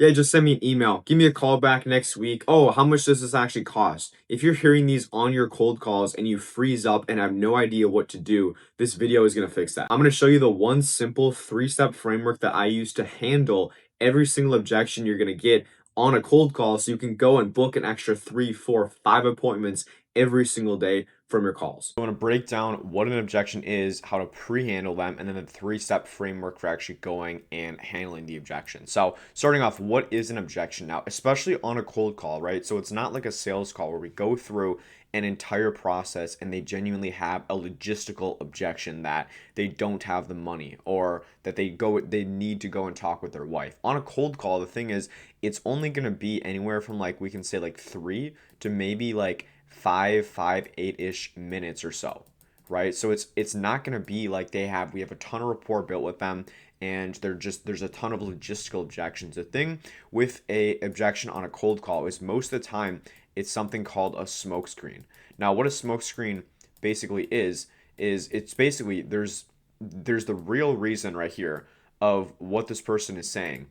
Yeah, just send me an email. Give me a call back next week. Oh, how much does this actually cost? If you're hearing these on your cold calls and you freeze up and have no idea what to do, this video is going to fix that. I'm going to show you the one simple 3-step framework that I use to handle every single objection you're going to get on a cold call so you can go and book an extra 3, 4, 5 appointments every single day from your calls. I want to break down what an objection is, how to pre-handle them, and then the 3-step framework for actually going and handling the objection. So starting off, what is an objection now, especially on a cold call, right? So it's not like a sales call where we go through an entire process and they genuinely have a logistical objection that they don't have the money or that they need to go and talk with their wife. On a cold call, the thing is it's only going to be anywhere from like we can say like 3 to maybe like 8-ish minutes or so, right? So it's not going to be like we have a ton of rapport built with them and there's a ton of logistical objections. The thing with a objection on a cold call is most of the time it's something called a smoke screen. Now, what a smoke screen basically is it's basically there's the real reason right here of what this person is saying.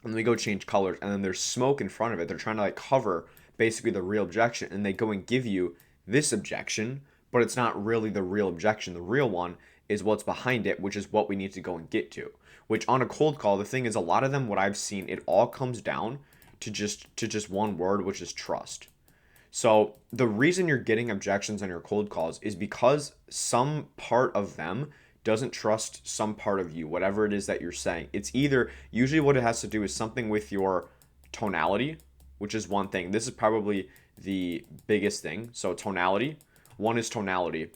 And we go change colors and then there's smoke in front of it. They're trying to like cover basically the real objection and they go and give you this objection, but it's not really the real objection. The real one is what's behind it, which is what we need to go and get to. Which on a cold call, the thing is a lot of them, what I've seen, it all comes down to just one word, which is trust. So the reason you're getting objections on your cold calls is because some part of them doesn't trust some part of you, whatever it is that you're saying. It's either usually what it has to do is something with your tonality, which is one thing. This is probably the biggest thing. So tonality, one is tonality.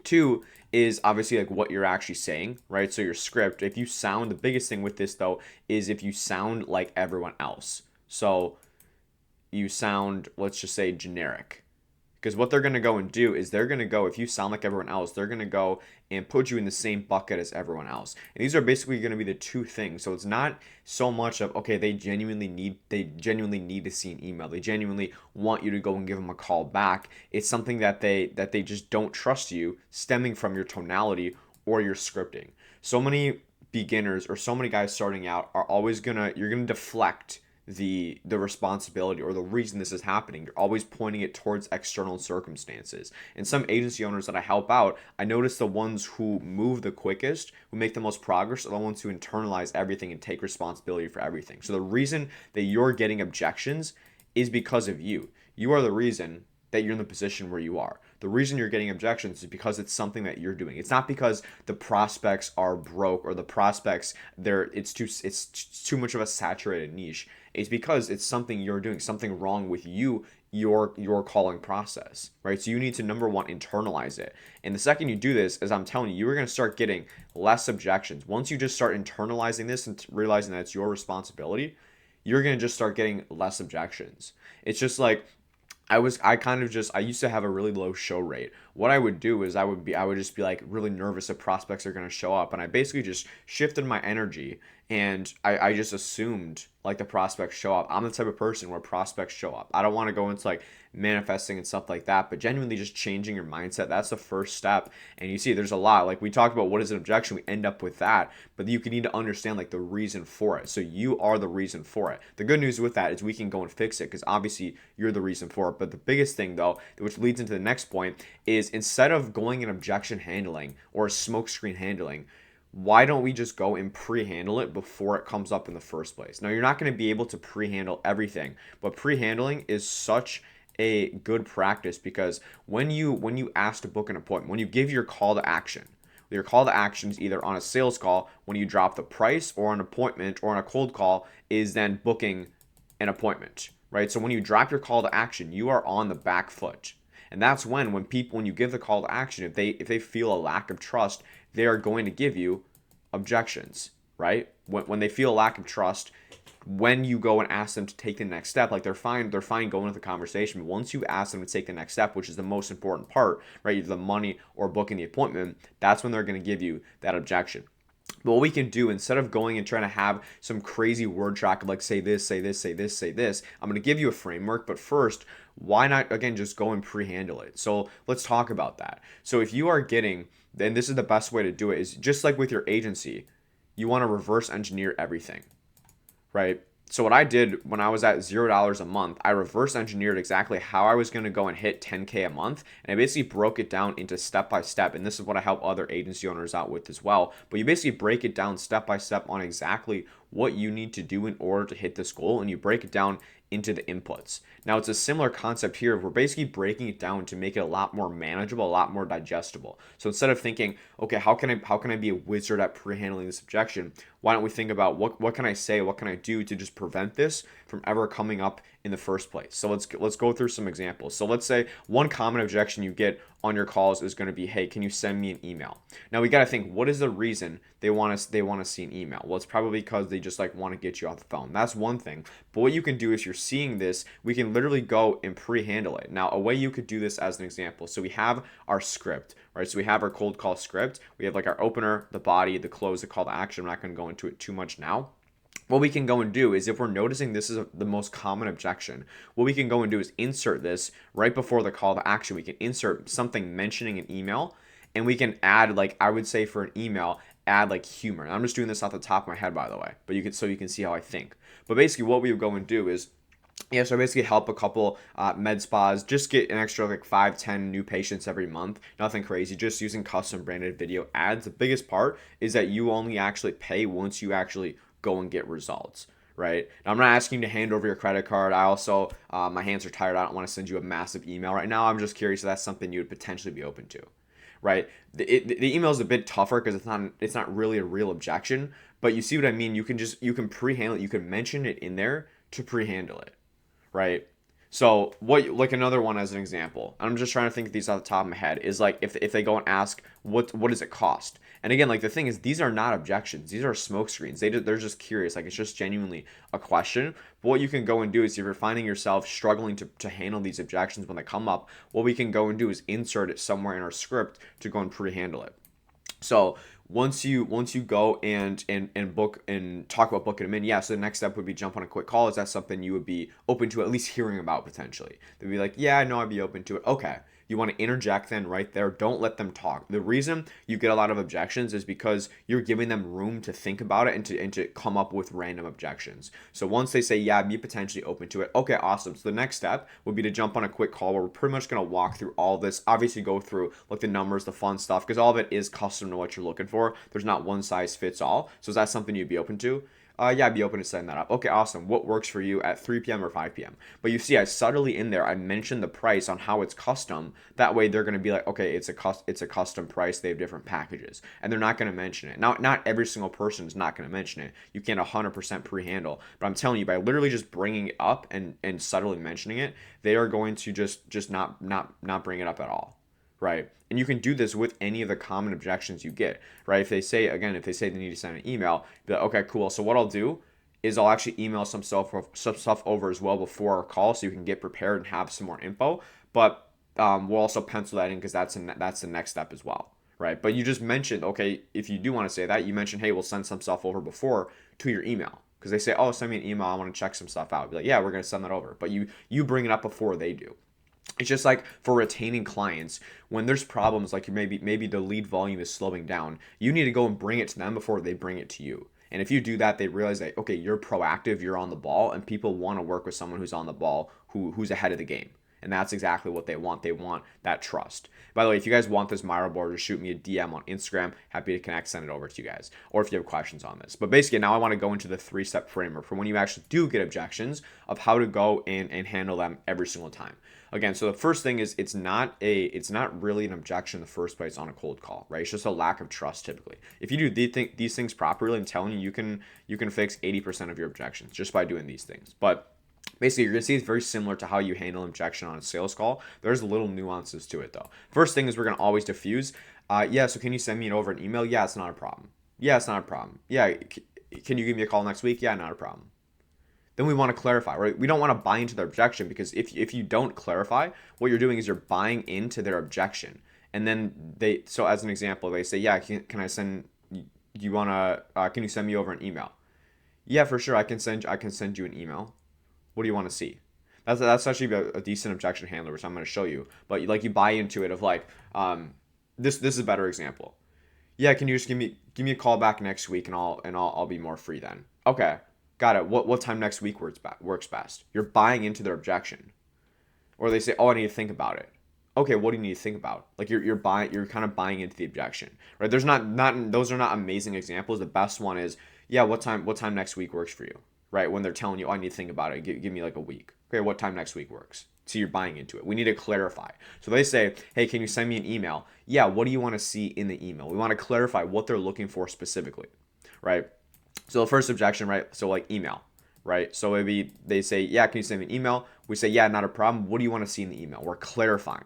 Two is obviously like what you're actually saying, right? So your script, if you sound, the biggest thing with this though is if you sound like everyone else. So you sound, let's just say, generic. Because what they're going to go and do is they're going to go, if you sound like everyone else, they're going to go and put you in the same bucket as everyone else. And these are basically going to be the two things. So it's not so much of, okay, they genuinely need to see an email. They genuinely want you to go and give them a call back. It's something that they just don't trust you, stemming from your tonality or your scripting. So many beginners or so many guys starting out are always you're going to deflect the responsibility or the reason this is happening. You're always pointing it towards external circumstances. And some agency owners that I help out, I notice the ones who move the quickest, who make the most progress, are the ones who internalize everything and take responsibility for everything. So the reason that you're getting objections is because of you. You are the reason that you're in the position where you are. The reason you're getting objections is because it's something that you're doing. It's not because the prospects are broke or the prospects it's too much of a saturated niche. It's because it's something you're doing, something wrong with you, your calling process, right? So you need to, number one, internalize it. And the second you do this, as I'm telling you, you're going to start getting less objections. Once you just start internalizing this and realizing that it's your responsibility, you're going to just start getting less objections. It's just like I used to have a really low show rate. What I would do is I would just be like really nervous if prospects are going to show up. And I basically just shifted my energy and I just assumed like the prospects show up. I'm the type of person where prospects show up. I don't want to go into like manifesting and stuff like that, but genuinely just changing your mindset. That's the first step. And you see, there's a lot. Like we talked about what is an objection, we end up with that, but you need to understand like the reason for it. So you are the reason for it. The good news with that is we can go and fix it because obviously you're the reason for it. But the biggest thing though, which leads into the next point, is instead of going in objection handling or smokescreen handling, why don't we just go and pre-handle it before it comes up in the first place? Now, you're not going to be able to pre-handle everything, but pre-handling is such a good practice because when you ask to book an appointment, when you give your call to action, your call to action is either on a sales call when you drop the price or an appointment, or on a cold call is then booking an appointment, right? So when you drop your call to action, you are on the back foot. And that's when you give the call to action, if they feel a lack of trust, they are going to give you objections, right? When they feel a lack of trust, when you go and ask them to take the next step, like they're fine going with the conversation. But once you ask them to take the next step, which is the most important part, right? Either the money or booking the appointment, that's when they're going to give you that objection. But what we can do, instead of going and trying to have some crazy word track of like say this, say this, say this, say this, I'm going to give you a framework. But first, why not, again, just go and pre-handle it? So let's talk about that. So if you are getting, then this is the best way to do it, is just like with your agency, you want to reverse engineer everything, right? So what I did when I was at $0 a month, I reverse engineered exactly how I was going to go and hit 10K a month. And I basically broke it down into step by step. And this is what I help other agency owners out with as well. But you basically break it down step by step on exactly what you need to do in order to hit this goal. And you break it down into the inputs. Now it's a similar concept here. We're basically breaking it down to make it a lot more manageable, a lot more digestible. So instead of thinking, okay, how can I be a wizard at pre-handling this objection? Why don't we think about what can I say, what can I do to just prevent this from ever coming up in the first place? So let's go through some examples. So let's say one common objection you get on your calls is going to be, hey, can you send me an email? Now we got to think, what is the reason they want to see an email? Well, it's probably because they just like want to get you off the phone. That's one thing. But what you can do is you're seeing this, we can literally go and pre-handle it. Now, a way you could do this as an example. So we have our script, right? So we have our cold call script. We have like our opener, the body, the close, the call to action. I'm not going to go into it too much now. What we can go and do is if we're noticing this is the most common objection, what we can go and do is insert this right before the call to action. We can insert something mentioning an email, and we can add, like I would say for an email, add like humor. And I'm just doing this off the top of my head, by the way, but you can see how I think. But basically what we would go and do is, yeah, so I basically help a couple med spas just get an extra like 5-10 new patients every month. Nothing crazy, just using custom branded video ads. The biggest part is that you only actually pay once you actually go and get results, right? Now, I'm not asking you to hand over your credit card. I also, my hands are tired. I don't want to send you a massive email right now. I'm just curious if that's something you would potentially be open to, right? The email is a bit tougher because it's not really a real objection, but you see what I mean? You can pre-handle it. You can mention it in there to pre-handle it, right? So what, like another one as an example, I'm just trying to think of these off the top of my head, is like if they go and ask what does it cost? And again, like the thing is, these are not objections. These are smoke screens. They're just curious. Like it's just genuinely a question. But what you can go and do is if you're finding yourself struggling to handle these objections when they come up, what we can go and do is insert it somewhere in our script to go and pre-handle it. So once you go and book and talk about booking them in, yeah. So the next step would be jump on a quick call. Is that something you would be open to at least hearing about potentially? They'd be like, yeah, I know I'd be open to it. Okay. You want to interject then right there. Don't let them talk. The reason you get a lot of objections is because you're giving them room to think about it and to come up with random objections. So once they say, yeah, I'd be potentially open to it. Okay, awesome. So the next step would be to jump on a quick call where we're pretty much going to walk through all this. Obviously go through like the numbers, the fun stuff, because all of it is custom to what you're looking for. There's not one size fits all. So is that something you'd be open to? Yeah, I'd be open to setting that up. Okay, awesome. What works for you at 3 p.m. or 5 p.m.? But you see, I subtly in there, I mentioned the price on how it's custom. That way, they're going to be like, okay, it's a custom price. They have different packages, and they're not going to mention it. Now, not every single person is not going to mention it. You can't 100% pre-handle, but I'm telling you, by literally just bringing it up and subtly mentioning it, they are going to just not bring it up at all, right? And you can do this with any of the common objections you get, right? If they say they need to send an email, be like, okay, cool. So what I'll do is I'll actually email some stuff over as well before our call, so you can get prepared and have some more info. But we'll also pencil that in because that's the next step as well, right? But you just mentioned, okay, if you do want to say that, you mentioned, hey, we'll send some stuff over before to your email, because they say, oh, send me an email, I want to check some stuff out. Be like, yeah, we're gonna send that over, but you bring it up before they do. It's just like for retaining clients, when there's problems like maybe the lead volume is slowing down, you need to go and bring it to them before they bring it to you. And if you do that, they realize that, okay, you're proactive, you're on the ball, and people want to work with someone who's on the ball, who's ahead of the game. And that's exactly what they want. They want that trust. By the way, if you guys want this Miro board, just shoot me a DM on Instagram. Happy to connect, send it over to you guys. Or if you have questions on this. But basically, now I want to go into the 3-step framework for when you actually do get objections of how to go and handle them every single time. Again, so the first thing is it's not really an objection in the first place on a cold call, right? It's just a lack of trust typically. If you do these things properly, I'm telling you, you can fix 80% of your objections just by doing these things. But basically, you're going to see it's very similar to how you handle objection on a sales call. There's little nuances to it, though. First thing is we're going to always diffuse. Yeah, so can you send me it over an email? Yeah, it's not a problem. Yeah, it's not a problem. Yeah, can you give me a call next week? Yeah, not a problem. Then we want to clarify, right? We don't want to buy into their objection, because if you don't clarify, what you're doing is you're buying into their objection. And then so as an example, they say, yeah, can I send, can you send me over an email? Yeah, for sure. I can send you an email. What do you want to see? That's actually a decent objection handler, which I'm going to show you. But like you buy into it of like, this is a better example. Yeah, can you just give me a call back next week and I'll be more free then. Okay, got it. What time next week works best? You're buying into their objection. Or they say, oh, I need to think about it. Okay, what do you need to think about? Like you're kind of buying into the objection, right? There's not those are not amazing examples. The best one is, yeah, what time next week works for you, right? When they're telling you, oh, I need to think about it. Give me like a week. Okay, what time next week works? So you're buying into it. We need to clarify. So they say, hey, can you send me an email? Yeah, what do you want to see in the email? We want to clarify what they're looking for specifically, right? So the first objection, right? So like email, right? So maybe they say, yeah, can you send me an email? We say, yeah, not a problem. What do you want to see in the email? We're clarifying.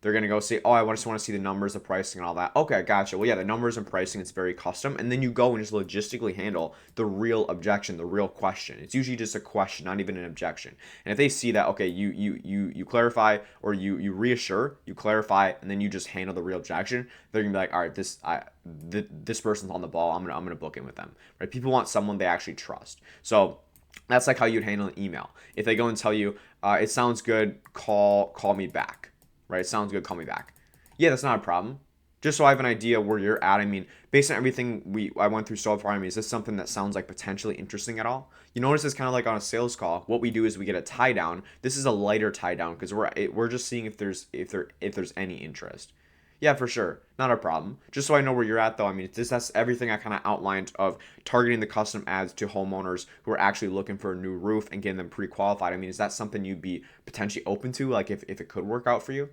They're going to go say, oh, I just want to see the numbers, the pricing, and all that. Okay, gotcha. Well, yeah, the numbers and pricing, it's very custom. And then you go and just logistically handle the real objection, the real question. It's usually just a question, not even an objection. And if they see that, okay, you clarify, or you reassure, you clarify, and then you just handle the real objection, they're going to be like, all right, this person's on the ball. I'm gonna book in with them. Right? People want someone they actually trust. So that's like how you'd handle an email. If they go and tell you, it sounds good, call me back. Right? It sounds good, call me back. Yeah, that's not a problem. Just so I have an idea where you're at. I mean, based on everything I went through so far, I mean, is this something that sounds like potentially interesting at all? You notice it's kind of like on a sales call. What we do is we get a tie down. This is a lighter tie down because we're just seeing if there's any interest. Yeah, for sure. Not a problem. Just so I know where you're at, though. I mean, that's everything I kind of outlined of targeting the custom ads to homeowners who are actually looking for a new roof and getting them pre-qualified. I mean, is that something you'd be potentially open to? Like, if it could work out for you?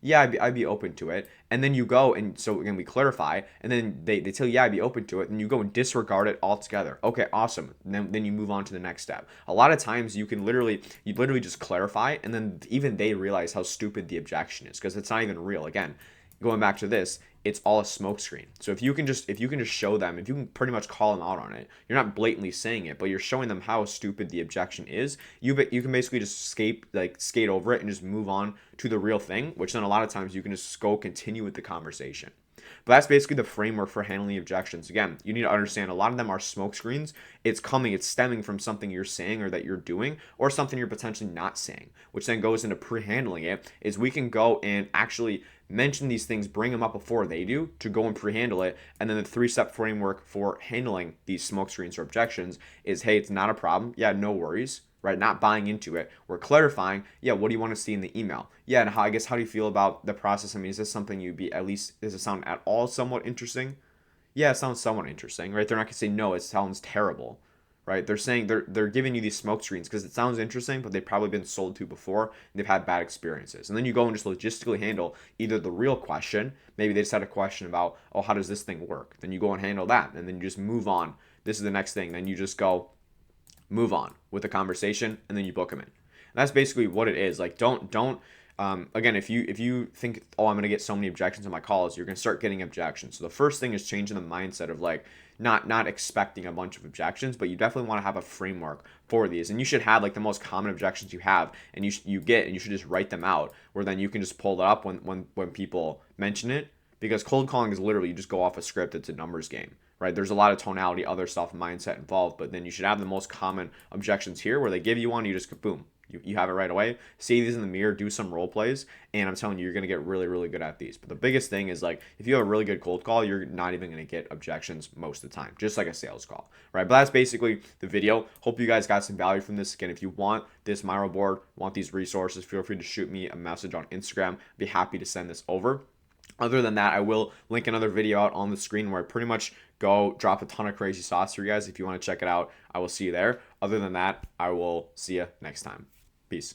Yeah, I'd be open to it. And then you go, and so again, we clarify, and then they tell you, yeah, I'd be open to it, and you go and disregard it altogether. Okay, awesome. And then you move on to the next step. A lot of times you literally just clarify, and then even they realize how stupid the objection is because it's not even real. Again, going back to this, it's all a smokescreen. So if you can just show them, if you can pretty much call them out on it, you're not blatantly saying it, but you're showing them how stupid the objection is. You can basically just skate over it and just move on to the real thing, which then a lot of times you can just go continue with the conversation. But that's basically the framework for handling objections. Again, you need to understand a lot of them are smoke screens. It's stemming from something you're saying or that you're doing, or something you're potentially not saying, which then goes into pre-handling it. Is we can go and actually mention these things, bring them up before they do to go and pre-handle it. And then the 3-step framework for handling these smoke screens or objections is, hey, it's not a problem. Yeah, no worries. Right? Not buying into it. We're clarifying, yeah, what do you want to see in the email? Yeah, and how do you feel about the process? I mean, is this something does it sound at all somewhat interesting? Yeah, it sounds somewhat interesting, right? They're not gonna say no, it sounds terrible, right? They're saying they're giving you these smoke screens because it sounds interesting, but they've probably been sold to before and they've had bad experiences. And then you go and just logistically handle either the real question, maybe they just had a question about, oh, how does this thing work? Then you go and handle that, and then you just move on. This is the next thing. Then you just go move on with the conversation, and then you book them in. And that's basically what it is. Like, don't again, if you think, oh, I'm gonna get so many objections on my calls, you're gonna start getting objections. So the first thing is changing the mindset of like not expecting a bunch of objections, but you definitely want to have a framework for these. And you should have like the most common objections you have, and you should just write them out, where then you can just pull it up when people mention it. Because cold calling is literally, you just go off a script. It's a numbers game, right? There's a lot of tonality, other stuff, mindset involved, but then you should have the most common objections here, where they give you one, you just boom, you have it right away. See these in the mirror, do some role plays, and I'm telling you, you're gonna get really, really good at these. But the biggest thing is, like, if you have a really good cold call, you're not even gonna get objections most of the time, just like a sales call, right? But that's basically the video. Hope you guys got some value from this. Again, if you want this Miro board, want these resources, feel free to shoot me a message on Instagram. I'd be happy to send this over. Other than that, I will link another video out on the screen where I pretty much go drop a ton of crazy sauce for you guys. If you want to check it out, I will see you there. Other than that, I will see you next time. Peace.